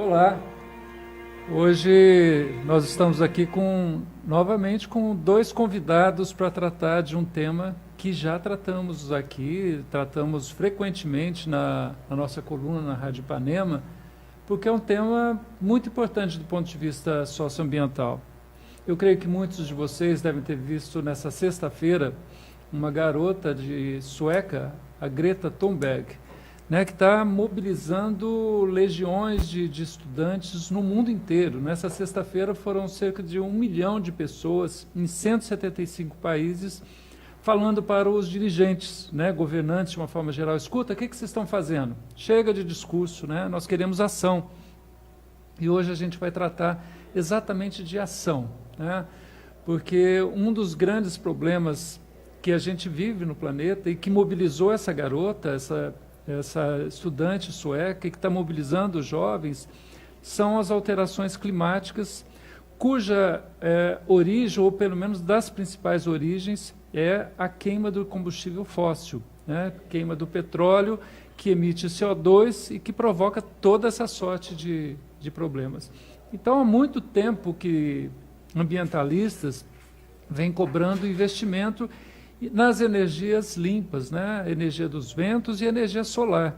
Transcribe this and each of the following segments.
Olá, hoje nós estamos aqui novamente com dois convidados para tratar de um tema que já tratamos aqui, tratamos frequentemente na nossa coluna na Rádio Ipanema, porque é um tema muito importante do ponto de vista socioambiental. Eu creio que muitos de vocês devem ter visto nessa sexta-feira uma garota sueca, a Greta Thunberg, que está mobilizando legiões de estudantes no mundo inteiro. Nessa sexta-feira foram cerca de 1 milhão de pessoas em 175 países falando para os dirigentes, governantes de uma forma geral. Escuta, o que vocês estão fazendo? Chega de discurso, nós queremos ação. E hoje a gente vai tratar exatamente de ação, porque um dos grandes problemas que a gente vive no planeta e que mobilizou essa garota, essa estudante sueca e que está mobilizando os jovens, são as alterações climáticas, cuja origem, ou pelo menos das principais origens, é a queima do combustível fóssil, queima do petróleo, que emite CO2 e que provoca toda essa sorte de problemas. Então, há muito tempo que ambientalistas vêm cobrando investimento nas energias limpas, a energia dos ventos e a energia solar.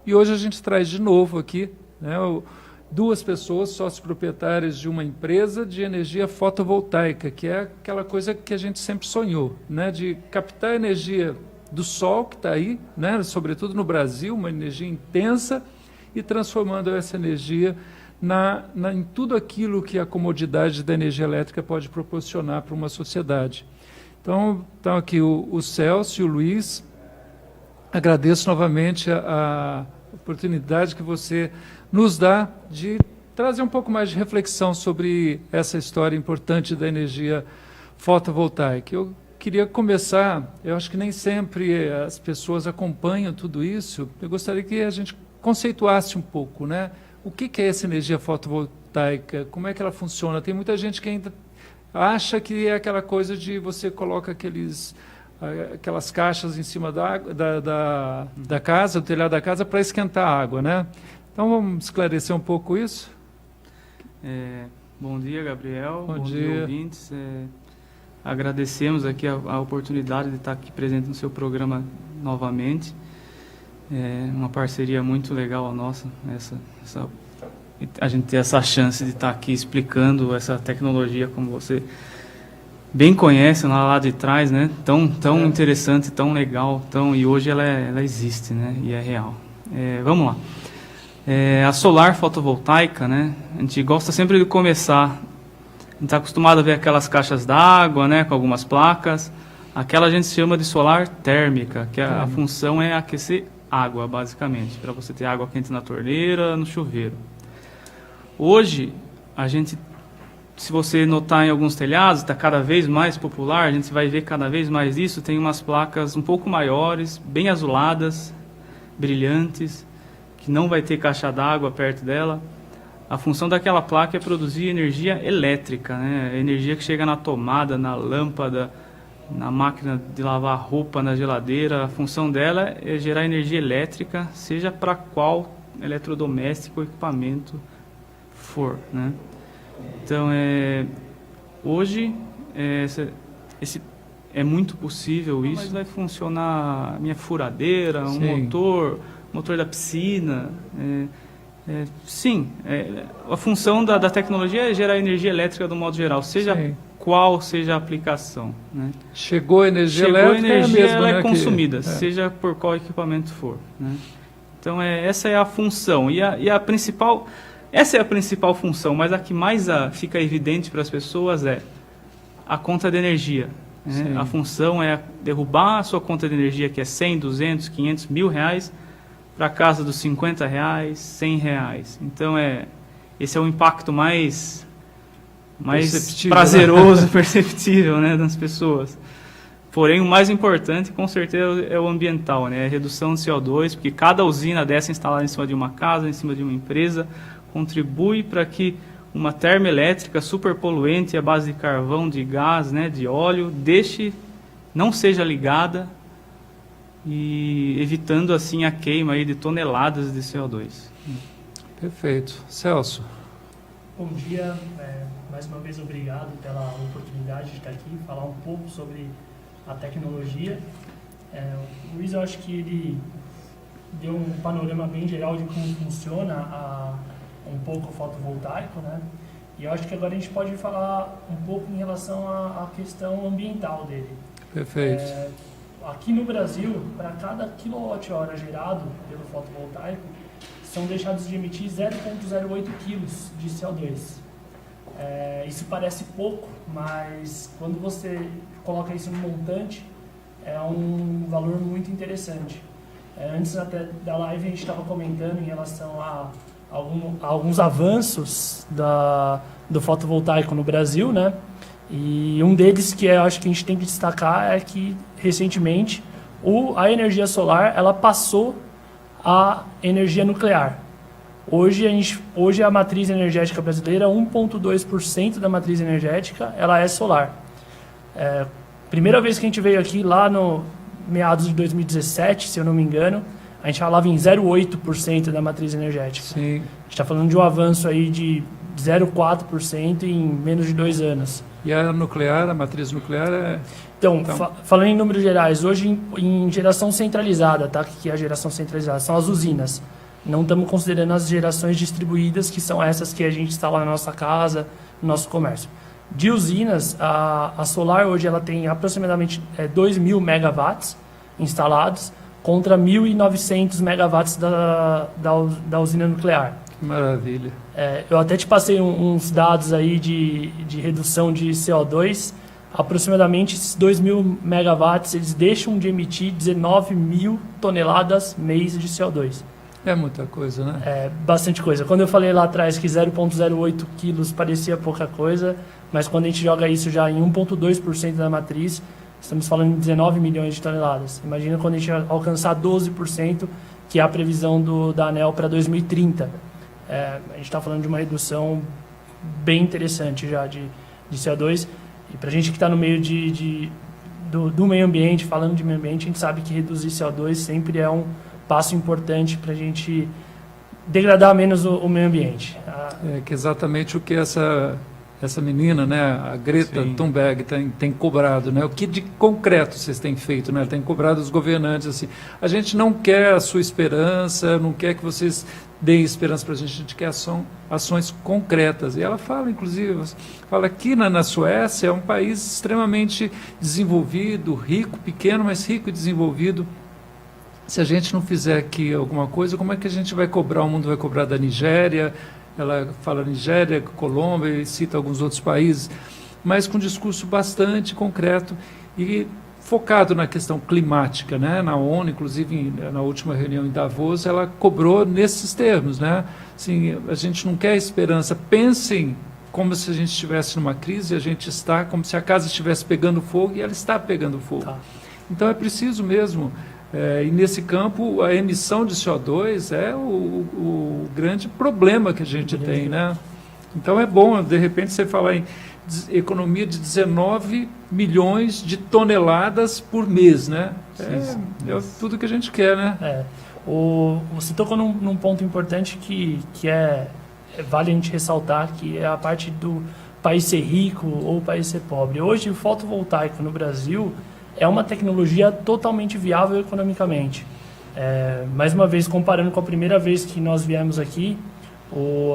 E hoje a gente traz de novo aqui duas pessoas, sócios proprietários de uma empresa de energia fotovoltaica, que é aquela coisa que a gente sempre sonhou, de captar a energia do sol, que está aí, sobretudo no Brasil, uma energia intensa, e transformando essa energia em tudo aquilo que a comodidade da energia elétrica pode proporcionar para uma sociedade. Então aqui o Celso e o Luiz, agradeço novamente a oportunidade que você nos dá de trazer um pouco mais de reflexão sobre essa história importante da energia fotovoltaica. Eu queria começar, eu acho que nem sempre as pessoas acompanham tudo isso, eu gostaria que a gente conceituasse um pouco, o que é essa energia fotovoltaica, como é que ela funciona. Tem muita gente que ainda acha que é aquela coisa de você coloca aquelas caixas em cima da casa, do telhado da casa, para esquentar a água, Então, vamos esclarecer um pouco isso? Bom dia, Gabriel. Bom dia, ouvintes. Agradecemos aqui a oportunidade de estar aqui presente no seu programa novamente. É uma parceria muito legal a nossa, a gente ter essa chance de estar aqui explicando essa tecnologia como você bem conhece lá de trás, tão interessante, tão legal, e hoje ela existe, e é real. Vamos lá. A solar fotovoltaica, a gente gosta sempre de começar, a gente está acostumado a ver aquelas caixas d'água, com algumas placas, aquela a gente chama de solar térmica, que a função é aquecer água, basicamente, para você ter água quente na torneira, no chuveiro. Hoje, se você notar em alguns telhados, está cada vez mais popular, a gente vai ver cada vez mais isso, tem umas placas um pouco maiores, bem azuladas, brilhantes, que não vai ter caixa d'água perto dela. A função daquela placa é produzir energia elétrica, energia que chega na tomada, na lâmpada, na máquina de lavar roupa, na geladeira. A função dela é gerar energia elétrica, seja para qual eletrodoméstico ou equipamento for, Então, hoje é muito possível isso. Mas vai funcionar a minha furadeira, um motor da piscina. Sim, a função da tecnologia é gerar energia elétrica do modo geral, seja qual seja a aplicação. Chegou a energia elétrica, ela é consumida, seja por qual equipamento for. Então, essa é a função. Essa é a principal função, mas a que mais fica evidente para as pessoas é a conta de energia. A função é derrubar a sua conta de energia, que é 100, 200, 500, R$1.000, para a casa dos R$50, R$100. Então, esse é o impacto mais prazeroso, perceptível, das pessoas. Porém, o mais importante, com certeza, é o ambiental, a redução do CO2, porque cada usina dessa instalada em cima de uma casa, em cima de uma empresa, contribui para que uma termoelétrica super poluente à base de carvão, de gás, de óleo, não seja ligada e evitando assim a queima aí de toneladas de CO2. Perfeito. Celso. Bom dia, mais uma vez obrigado pela oportunidade de estar aqui, falar um pouco sobre a tecnologia. O Luiz, eu acho que ele deu um panorama bem geral de como funciona um pouco o fotovoltaico, né? E eu acho que agora a gente pode falar um pouco em relação à questão ambiental dele. Perfeito. Aqui no Brasil, para cada quilowatt-hora gerado pelo fotovoltaico, são deixados de emitir 0,08 quilos de CO2. Isso parece pouco, mas quando você coloca isso no montante, é um valor muito interessante. Antes até da live a gente estava comentando em relação a alguns avanços do fotovoltaico no Brasil, né? E um deles que eu acho que a gente tem que destacar é que recentemente a energia solar ela passou a energia nuclear. Hoje a matriz energética brasileira, 1,2% da matriz energética, ela é solar. Primeira vez que a gente veio aqui, lá no meados de 2017, se eu não me engano, a gente falava em 0,8% da matriz energética. Sim. A gente está falando de um avanço aí de 0,4% em menos de 2 anos. E a nuclear, a matriz nuclear é... Então, falando em números gerais, hoje em geração centralizada, tá? O que é a geração centralizada? São as usinas. Não estamos considerando as gerações distribuídas, que são essas que a gente instala na nossa casa, no nosso comércio. De usinas, a solar hoje ela tem aproximadamente 2.000 megawatts instalados contra 1.900 megawatts da usina nuclear. Que maravilha. Eu até te passei uns dados aí de redução de CO2. Aproximadamente esses 2.000 megawatts, eles deixam de emitir 19.000 toneladas mês de CO2. É muita coisa, né? É bastante coisa. Quando eu falei lá atrás que 0,08 quilos parecia pouca coisa, mas quando a gente joga isso já em 1,2% da matriz, estamos falando de 19 milhões de toneladas. Imagina quando a gente alcançar 12%, que é a previsão da ANEEL para 2030. A gente está falando de uma redução bem interessante já de CO2. E para a gente que está no meio do meio ambiente, falando de meio ambiente, a gente sabe que reduzir CO2 sempre é um passo importante para a gente degradar menos o meio ambiente. Que exatamente o que essa menina, né, a Greta Sim. Thunberg tem cobrado, né? O que de concreto vocês têm feito, né? Tem cobrado os governantes assim. A gente não quer a sua esperança, não quer que vocês deem esperança para a gente quer ações concretas. E ela fala, inclusive, fala que na Suécia é um país extremamente desenvolvido, rico, pequeno, mas rico e desenvolvido. Se a gente não fizer aqui alguma coisa, como é que a gente vai cobrar? O mundo vai cobrar da Nigéria. Ela fala Nigéria, Colômbia e cita alguns outros países, mas com um discurso bastante concreto e focado na questão climática, né? Na ONU, inclusive na última reunião em Davos, ela cobrou nesses termos, né? Assim, a gente não quer esperança, pensem como se a gente estivesse numa crise, a gente está como se a casa estivesse pegando fogo e ela está pegando fogo. Tá. Então é preciso mesmo. E nesse campo, a emissão de CO2 é o grande problema que a gente tem, né? Então é bom, de repente, você falar em economia de 19 milhões de toneladas por mês, né? É tudo que a gente quer, né? Você tocou num ponto importante que vale a gente ressaltar, que é a parte do país ser rico ou o país ser pobre. Hoje, o fotovoltaico no Brasil é uma tecnologia totalmente viável economicamente. Mais uma vez, comparando com a primeira vez que nós viemos aqui,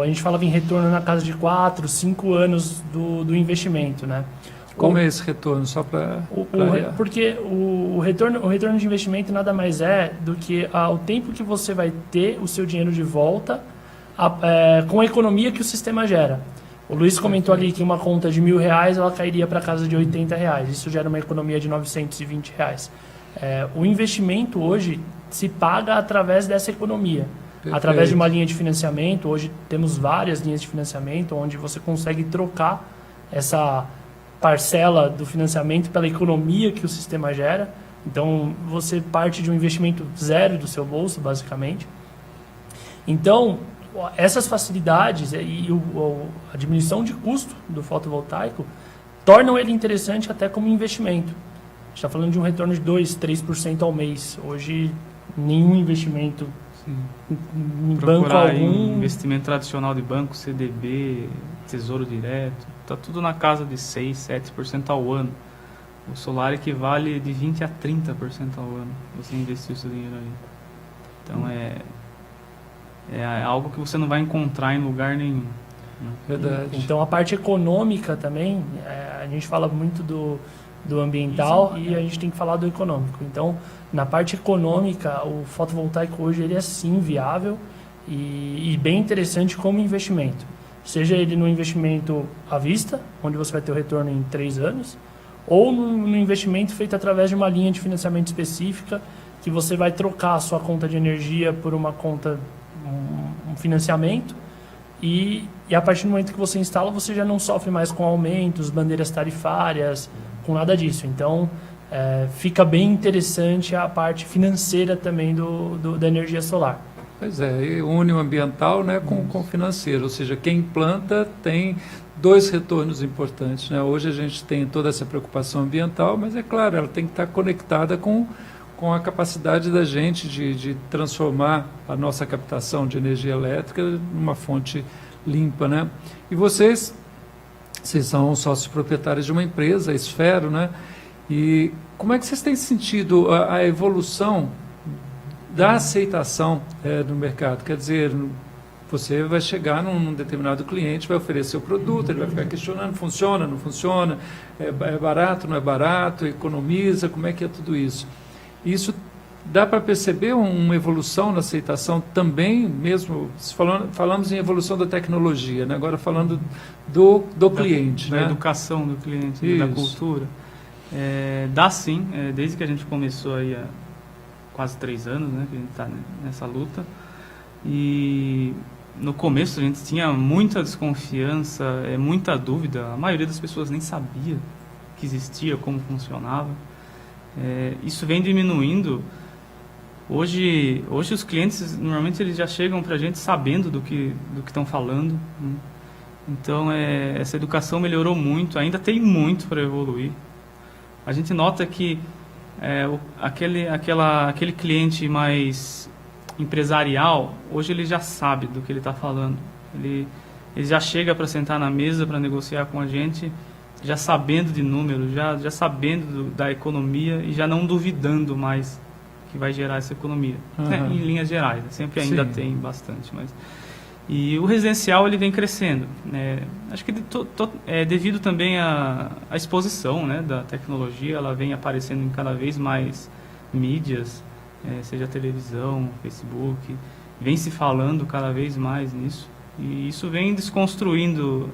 a gente falava em retorno na casa de 4, 5 anos do investimento, né? Como é esse retorno? Só para porque o retorno de investimento nada mais é do que o tempo que você vai ter o seu dinheiro de volta com a economia que o sistema gera. O Luiz comentou ali que uma conta de R$1.000 ela cairia para casa de R$80. Isso gera uma economia de R$920. O investimento hoje se paga através dessa economia. Perfeito. Através de uma linha de financiamento. Hoje temos várias linhas de financiamento onde você consegue trocar essa parcela do financiamento pela economia que o sistema gera. Então, você parte de um investimento zero do seu bolso, basicamente. Então, essas facilidades e a diminuição de custo do fotovoltaico tornam ele interessante até como investimento. A gente está falando de um retorno de 2%, 3% ao mês. Hoje, nenhum investimento em banco Procurar em algum. investimento tradicional de banco, CDB, Tesouro Direto, está tudo na casa de 6, 7% ao ano. O solar equivale de 20 a 30% ao ano, você investir o seu dinheiro aí. Então é algo que você não vai encontrar em lugar nenhum. Verdade. Então a parte econômica também, a gente fala muito do ambiental e a gente tem que falar do econômico. Então, na parte econômica, o fotovoltaico hoje ele é sim viável e bem interessante como investimento. Seja ele no investimento à vista, onde você vai ter o retorno em 3 anos, ou no investimento feito através de uma linha de financiamento específica, que você vai trocar a sua conta de energia por uma conta, um financiamento, e a partir do momento que você instala, você já não sofre mais com aumentos, bandeiras tarifárias, com nada disso. Então, fica bem interessante a parte financeira também da energia solar. Pois é, e une o ambiental, né, com o financeiro, ou seja, quem planta tem 2 retornos importantes, né? Hoje a gente tem toda essa preocupação ambiental, mas é claro, ela tem que estar conectada com a capacidade da gente de transformar a nossa captação de energia elétrica numa fonte limpa, né? E vocês são sócios proprietários de uma empresa, a Esfero, né? E como é que vocês têm sentido a evolução da aceitação no mercado? Quer dizer, você vai chegar num determinado cliente, vai oferecer o produto, ele vai ficar questionando, funciona, não funciona, é barato, não é barato, economiza, como é que é tudo isso? Isso dá para perceber uma evolução na aceitação também, mesmo falamos em evolução da tecnologia, né? Agora falando do cliente. Da né? educação do cliente, da cultura. Dá sim, desde que a gente começou aí há quase 3 anos, né, que a gente está nessa luta. E no começo a gente tinha muita desconfiança, muita dúvida, a maioria das pessoas nem sabia que existia, como funcionava. Isso vem diminuindo. Hoje os clientes, normalmente, eles já chegam para a gente sabendo do que estão falando, né? Então, essa educação melhorou muito, ainda tem muito para evoluir. A gente nota que aquele cliente mais empresarial, hoje ele já sabe do que ele está falando. Ele já chega para sentar na mesa para negociar com a gente, já sabendo de números, já sabendo da economia e já não duvidando mais que vai gerar essa economia. Uhum. Em linhas gerais, sempre ainda Sim. tem bastante. E o residencial ele vem crescendo. Acho que devido também à exposição, né, da tecnologia, ela vem aparecendo em cada vez mais mídias, seja televisão, Facebook, vem se falando cada vez mais nisso. E isso vem desconstruindo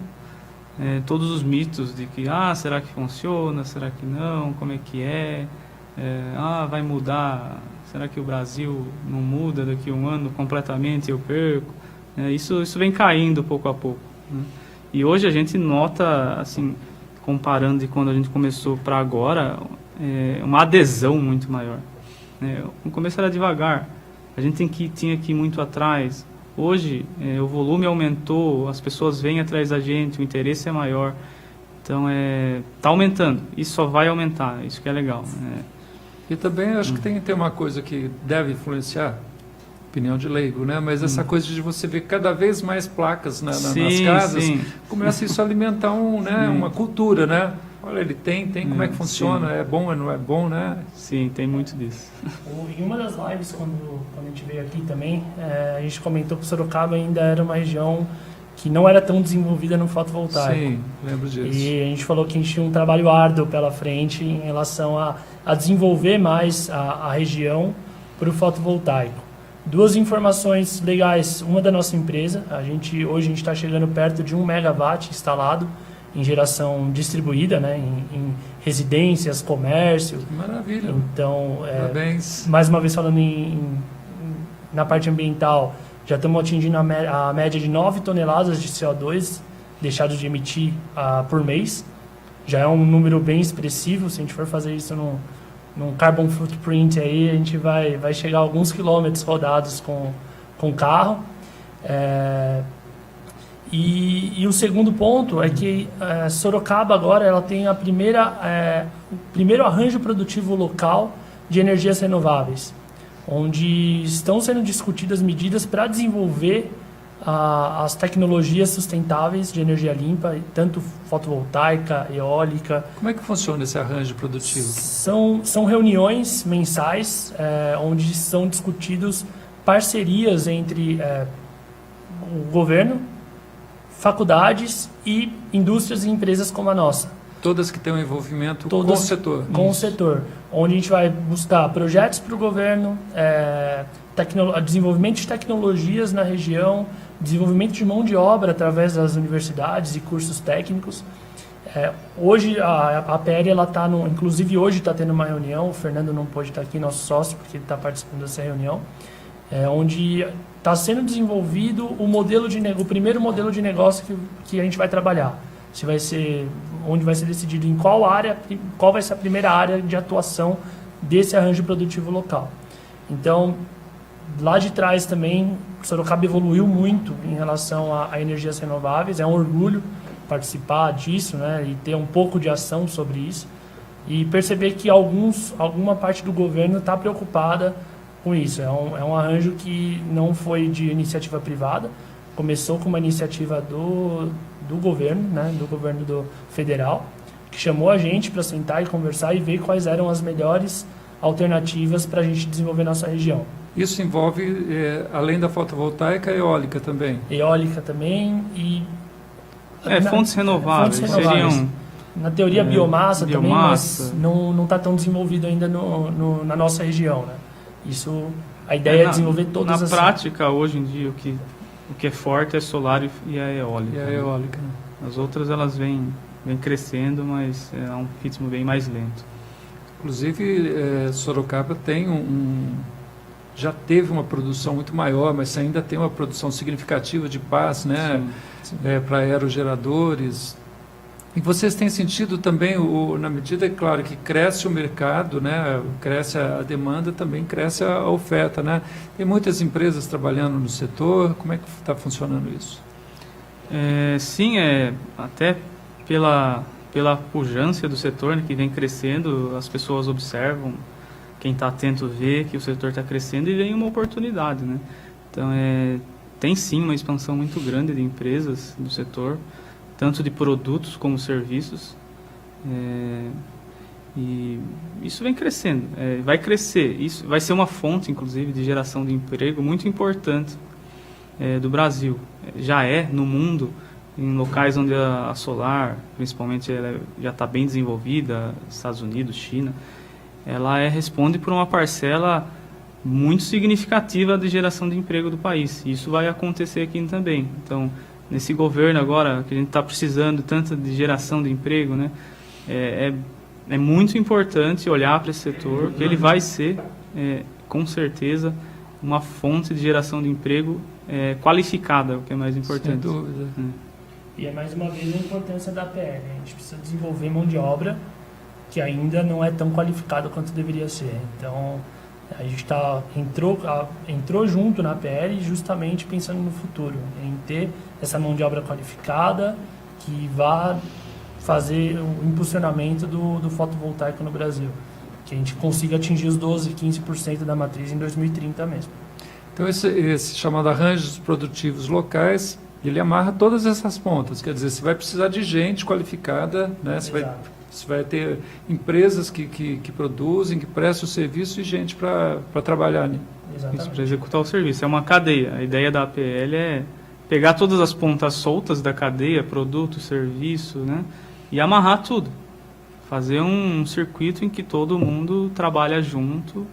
todos os mitos de que, será que funciona, será que não, como é que vai mudar, será que o Brasil não muda daqui a um ano completamente, eu perco? Isso vem caindo pouco a pouco, né? E hoje a gente nota, assim, comparando de quando a gente começou para agora, uma adesão muito maior. No começo era devagar, a gente tinha que ir muito atrás. Hoje o volume aumentou, as pessoas vêm atrás da gente, o interesse é maior. Então está aumentando, e só vai aumentar, isso que é legal. E também acho que tem uma coisa que deve influenciar, opinião de leigo, né? Mas essa coisa de você ver cada vez mais placas nas casas, sim. começa isso a alimentar uma cultura, né? Olha, ele tem, como é que funciona, sim. é bom, não é bom, né? Sim, tem muito disso. Em uma das lives, quando a gente veio aqui também, a gente comentou que Sorocaba ainda era uma região que não era tão desenvolvida no fotovoltaico. Sim, lembro disso. E a gente falou que a gente tinha um trabalho árduo pela frente em relação a desenvolver mais a região para o fotovoltaico. 2 informações legais, uma da nossa empresa, hoje a gente está chegando perto de 1 megawatt instalado em geração distribuída, né, em residências, comércio. Maravilha. Então, parabéns. mais uma vez falando na parte ambiental, já estamos atingindo a média de 9 toneladas de CO2 deixados de emitir por mês. Já é um número bem expressivo. Se a gente for fazer isso num carbon footprint, aí a gente vai chegar a alguns quilômetros rodados com o carro. E o segundo ponto é que Sorocaba agora ela tem o primeiro arranjo produtivo local de energias renováveis. onde estão sendo discutidas medidas para desenvolver as tecnologias sustentáveis de energia limpa, tanto fotovoltaica, eólica. Como é que funciona esse arranjo produtivo? São reuniões mensais onde são discutidos parcerias entre o governo, faculdades e indústrias e empresas como a nossa. Todas que têm um envolvimento com o setor. Com o setor, onde a gente vai buscar projetos para o governo, desenvolvimento de tecnologias na região, desenvolvimento de mão de obra através das universidades e cursos técnicos. Hoje a PL está inclusive hoje está tendo uma reunião, o Fernando não pôde estar aqui, nosso sócio, porque ele está participando dessa reunião, onde está sendo desenvolvido o primeiro modelo de negócio que a gente vai trabalhar. Onde vai ser decidido em qual vai ser a primeira área de atuação desse arranjo produtivo local. Então, lá de trás também, Sorocaba evoluiu muito em relação a energias renováveis. É um orgulho participar disso, né, e ter um pouco de ação sobre isso. E perceber que alguma parte do governo está preocupada com isso. É um arranjo que não foi de iniciativa privada, começou com uma iniciativa do governo, né, do governo federal, que chamou a gente para sentar e conversar e ver quais eram as melhores alternativas para a gente desenvolver nossa região. Isso envolve, além da fotovoltaica, a eólica também? Eólica também e... fontes renováveis. Seriam... Na teoria, biomassa também, mas não está tão desenvolvido ainda na nossa região, né? Isso, a ideia é desenvolver todas as... Na prática, hoje em dia, o que é forte é solar e a eólica. E a eólica, né? As outras, elas vêm crescendo, mas é um ritmo bem mais lento. Inclusive, Sorocaba tem já teve uma produção muito maior, mas ainda tem uma produção significativa de pás, né? Para aerogeradores. E vocês têm sentido também, na medida, claro, que cresce o mercado, né? Cresce a demanda, também cresce a oferta, né? Tem muitas empresas trabalhando no setor. Como é que está funcionando isso? Sim, até pela pujança do setor, né, que vem crescendo, as pessoas observam, quem está atento vê que o setor está crescendo e vem uma oportunidade, né? Então, tem sim uma expansão muito grande de empresas do setor, tanto de produtos como serviços, e isso vem crescendo, vai crescer. Isso vai ser uma fonte, inclusive, de geração de emprego muito importante do Brasil. Já no mundo, em locais onde a solar, principalmente, ela já está bem desenvolvida, Estados Unidos, China, ela responde por uma parcela muito significativa de geração de emprego do país. E isso vai acontecer aqui também. Então, nesse governo agora, que a gente está precisando tanto de geração de emprego, né, é muito importante olhar para esse setor, que ele vai ser, com certeza, uma fonte de geração de emprego qualificada, o que é mais importante. Sem dúvida. E mais uma vez a importância da PL. A gente precisa desenvolver mão de obra que ainda não é tão qualificada quanto deveria ser. Então, a gente entrou junto na PL justamente pensando no futuro, em ter essa mão de obra qualificada que vá fazer o impulsionamento do fotovoltaico no Brasil, que a gente consiga atingir os 12%, 15% da matriz em 2030 mesmo. Então, esse chamado arranjos produtivos locais, ele amarra todas essas pontas, quer dizer, você vai precisar de gente qualificada, né? Você vai ter empresas que produzem, que prestam o serviço e gente para trabalhar. Né? Isso, para executar o serviço. É uma cadeia. A ideia da APL é pegar todas as pontas soltas da cadeia, produto, serviço, né? E amarrar tudo. Fazer um circuito em que todo mundo trabalha junto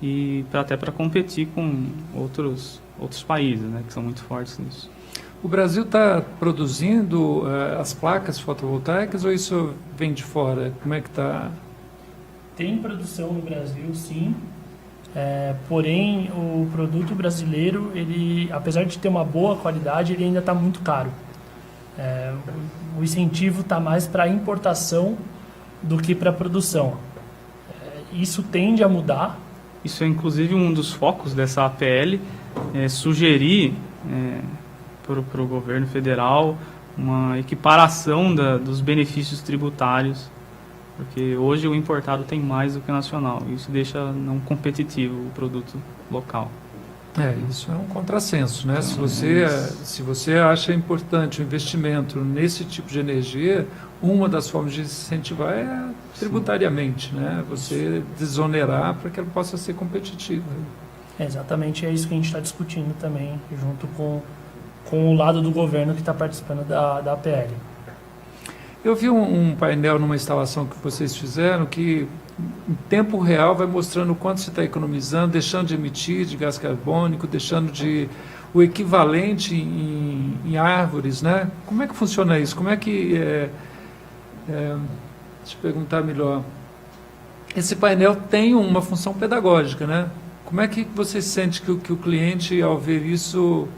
e até para competir com outros países, né? Que são muito fortes nisso. O Brasil está produzindo as placas fotovoltaicas ou isso vem de fora? Como é que está? Tem produção no Brasil, sim. Porém, o produto brasileiro, ele, apesar de ter uma boa qualidade, ele ainda está muito caro. O incentivo está mais para importação do que para produção. Isso tende a mudar. Isso é, inclusive, um dos focos dessa APL, sugerir... para o governo federal uma equiparação dos benefícios tributários Porque hoje o importado tem mais do que o nacional. Isso deixa não competitivo o produto local. Isso é um contrassenso, né? Se você acha importante o investimento nesse tipo de energia, uma das formas de incentivar é tributariamente, né? Você desonerar para que ela possa ser competitiva. Exatamente, é isso que a gente está discutindo também, junto com o lado do governo que está participando da APL. Eu vi um painel numa instalação que vocês fizeram que em tempo real vai mostrando o quanto você está economizando, deixando de emitir de gás carbônico, deixando de o equivalente em árvores, né? Como é que funciona isso? Como é que deixa eu perguntar melhor. Esse painel tem uma função pedagógica, né? Como é que você sente que o cliente, ao ver isso,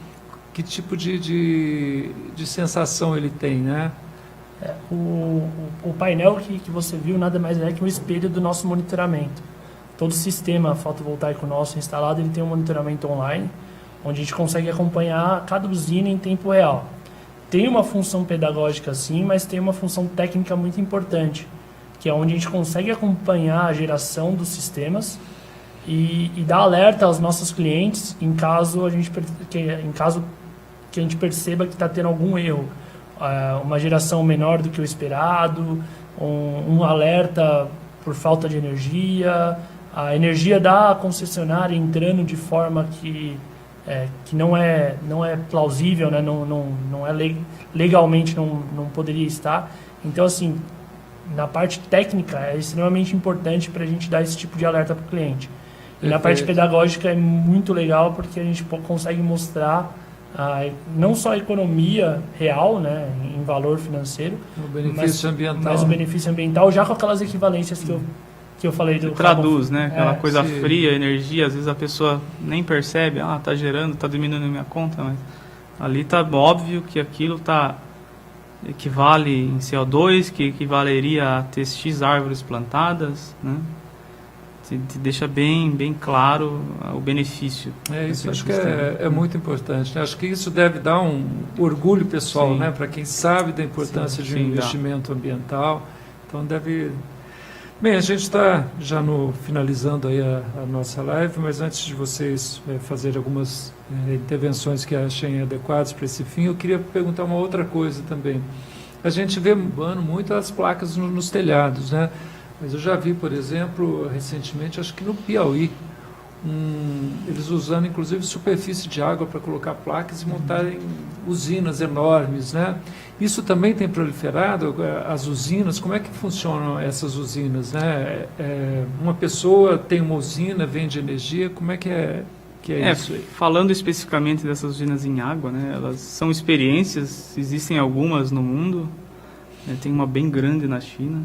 que tipo de sensação ele tem, né? O painel que você viu nada mais é que um espelho do nosso monitoramento. Todo sistema fotovoltaico nosso instalado ele tem um monitoramento online, onde a gente consegue acompanhar cada usina em tempo real. Tem uma função pedagógica sim, mas tem uma função técnica muito importante, que é onde a gente consegue acompanhar a geração dos sistemas e dar alerta aos nossos clientes em caso que a gente perceba que está tendo algum erro. Uma geração menor do que o esperado, um alerta por falta de energia, a energia da concessionária entrando de forma que não é plausível, né? não é legalmente não poderia estar. Então, assim, na parte técnica é extremamente importante para a gente dar esse tipo de alerta para o cliente. E na parte pedagógica é muito legal porque a gente consegue mostrar não só a economia real, né, em valor financeiro, mas o benefício ambiental, já com aquelas equivalências que eu falei do traduz, né? Aquela coisa fria, energia, às vezes a pessoa nem percebe, tá gerando, tá diminuindo a minha conta, mas ali tá óbvio que aquilo equivale em CO2, que equivaleria a ter X árvores plantadas, né? Te deixa bem claro o benefício. Isso acho que é muito importante, né? Acho que isso deve dar um orgulho pessoal, né? Para quem sabe da importância de um investimento ambiental. Então deve... Bem, a gente está já finalizando aí a nossa live, mas antes de vocês fazerem algumas intervenções que achem adequadas para esse fim, eu queria perguntar uma outra coisa também. A gente vê muito as placas nos telhados, né? Mas eu já vi, por exemplo, recentemente, acho que no Piauí, eles usando inclusive superfície de água para colocar placas e montarem usinas enormes, né? Isso também tem proliferado, as usinas, como é que funcionam essas usinas, né? Uma pessoa tem uma usina, vende energia, como é que é isso aí? Falando especificamente dessas usinas em água, né? Elas são experiências, existem algumas no mundo, né? Tem uma bem grande na China,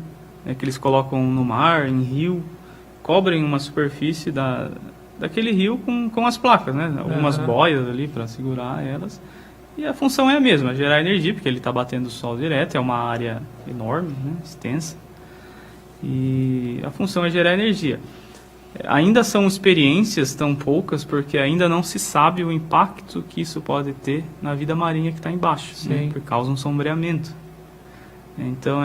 que eles colocam no mar, em rio, cobrem uma superfície daquele rio com as placas, né? Algumas boias ali para segurar elas. E a função é a mesma, gerar energia, porque ele está batendo o sol direto, é uma área enorme, né? Extensa. E a função é gerar energia. Ainda são experiências tão poucas, porque ainda não se sabe o impacto que isso pode ter na vida marinha que está embaixo, né? Por causa de um sombreamento. Então,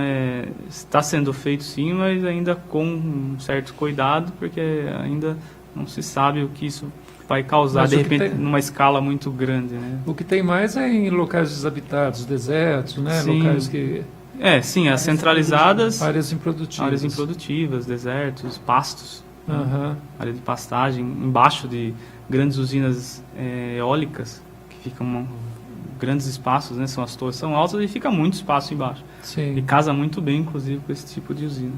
está sendo feito sim, mas ainda com um certo cuidado, porque ainda não se sabe o que isso vai causar, mas de repente, numa escala muito grande, né? O que tem mais é em locais desabitados, desertos, né? Sim. Locais que... sim, as centralizadas... Áreas improdutivas. Desertos, pastos. Área de pastagem, embaixo de grandes usinas eólicas, que ficam... grandes espaços, né? As torres são altas e fica muito espaço embaixo. Sim. E casa muito bem, inclusive, com esse tipo de usina.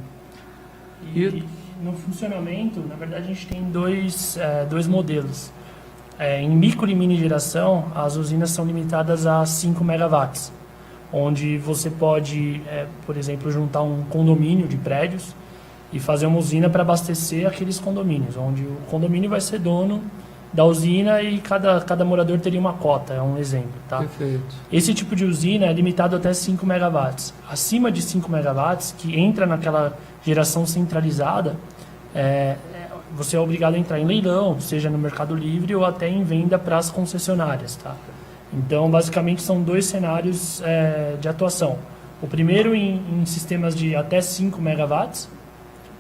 E no funcionamento, na verdade, a gente tem dois modelos. Em micro e mini geração, as usinas são limitadas a 5 megawatts, onde você pode, por exemplo, juntar um condomínio de prédios e fazer uma usina para abastecer aqueles condomínios, onde o condomínio vai ser dono da usina e cada morador teria uma cota, é um exemplo, tá? Perfeito. Esse tipo de usina é limitado até 5 megawatts. Acima de 5 megawatts, que entra naquela geração centralizada, você é obrigado a entrar em leilão, seja no Mercado Livre ou até em venda para as concessionárias, tá? Então, basicamente, são dois cenários de atuação. O primeiro em sistemas de até 5 megawatts,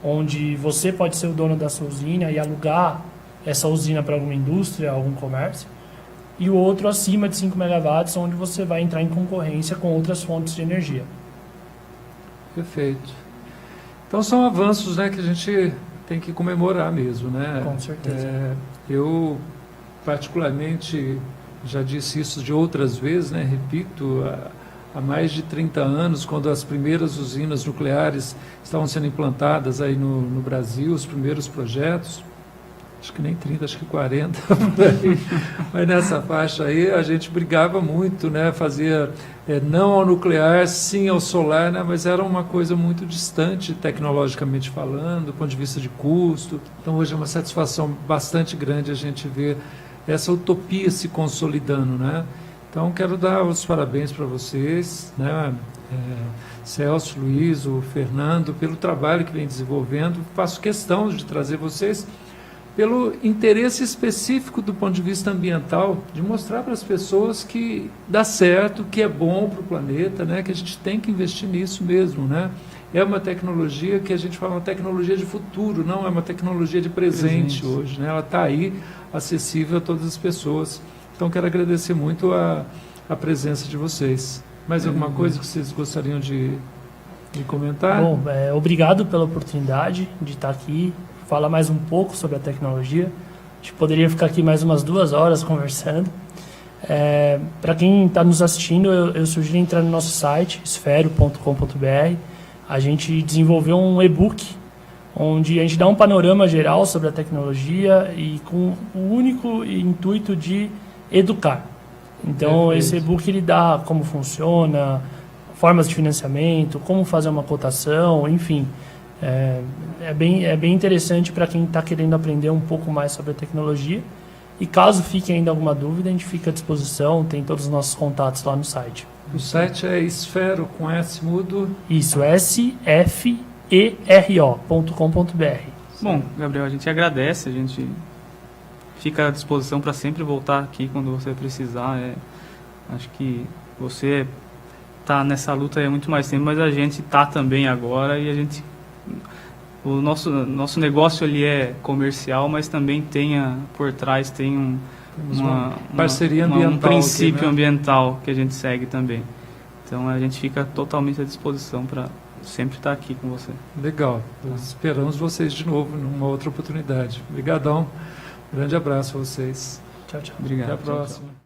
onde você pode ser o dono da sua usina e alugar essa usina para alguma indústria, algum comércio. E o outro acima de 5 megawatts, onde você vai entrar em concorrência com outras fontes de energia. Perfeito. Então são avanços, né, que a gente tem que comemorar mesmo, né? Com certeza. Eu, particularmente, já disse isso de outras vezes, né? Repito, há mais de 30 anos, quando as primeiras usinas nucleares estavam sendo implantadas aí no Brasil, os primeiros projetos, acho que nem 30, acho que 40, por aí. Mas nessa faixa aí a gente brigava muito, né? Fazia não ao nuclear, sim ao solar, né? Mas era uma coisa muito distante, tecnologicamente falando, do ponto de vista de custo. Então hoje é uma satisfação bastante grande a gente ver essa utopia se consolidando, né? Então quero dar os parabéns para vocês, né? Celso, Luiz, o Fernando, pelo trabalho que vem desenvolvendo. Faço questão de trazer vocês pelo interesse específico do ponto de vista ambiental, de mostrar para as pessoas que dá certo, que é bom para o planeta, né? Que a gente tem que investir nisso mesmo, né? É uma tecnologia que a gente fala uma tecnologia de futuro, não é uma tecnologia de presente hoje, né? Ela está aí, acessível a todas as pessoas. Então, quero agradecer muito a presença de vocês. Mais alguma coisa que vocês gostariam de comentar? Bom, obrigado pela oportunidade de estar aqui, falar mais um pouco sobre a tecnologia. A gente poderia ficar aqui mais umas 2 horas conversando. Para quem está nos assistindo, eu sugiro entrar no nosso site, esfero.com.br. A gente desenvolveu um e-book onde a gente dá um panorama geral sobre a tecnologia e com o único intuito de educar. Então, esse e-book ele dá como funciona, formas de financiamento, como fazer uma cotação, enfim. É bem interessante para quem está querendo aprender um pouco mais sobre a tecnologia. E caso fique ainda alguma dúvida, a gente fica à disposição, tem todos os nossos contatos lá no site. O site é esfero, com S mudo. Isso, sfero.com.br. Bom, Gabriel, a gente agradece, a gente fica à disposição para sempre voltar aqui quando você precisar. Acho que você está nessa luta há muito mais tempo, mas a gente está também agora e a gente... O nosso negócio ele é comercial, mas também por trás tem uma parceria ambiental, um princípio aqui, né? ambiental que a gente segue também. Então a gente fica totalmente à disposição para sempre estar aqui com você. Legal. Esperamos vocês de novo numa outra oportunidade. Obrigadão. Grande abraço a vocês. Tchau, tchau. Obrigado. Até a Tchau, tchau. próxima.